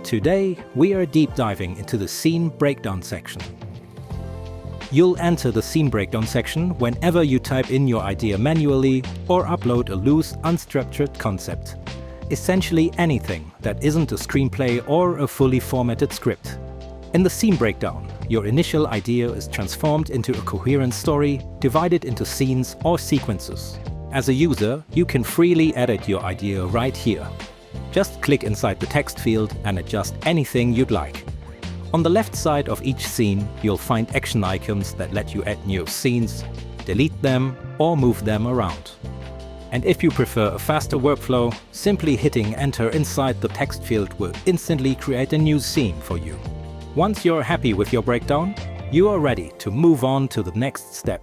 Today, we are deep diving into the scene breakdown section. You'll enter the scene breakdown section whenever you type in your idea manually or upload a loose, unstructured concept. Essentially anything that isn't a screenplay or a fully formatted script. In the scene breakdown, your initial idea is transformed into a coherent story, divided into scenes or sequences. As a user, you can freely edit your idea right here. Just click inside the text field and adjust anything you'd like. On the left side of each scene, you'll find action icons that let you add new scenes, delete them, or move them around. And if you prefer a faster workflow, simply hitting enter inside the text field will instantly create a new scene for you. Once you're happy with your breakdown, you are ready to move on to the next step.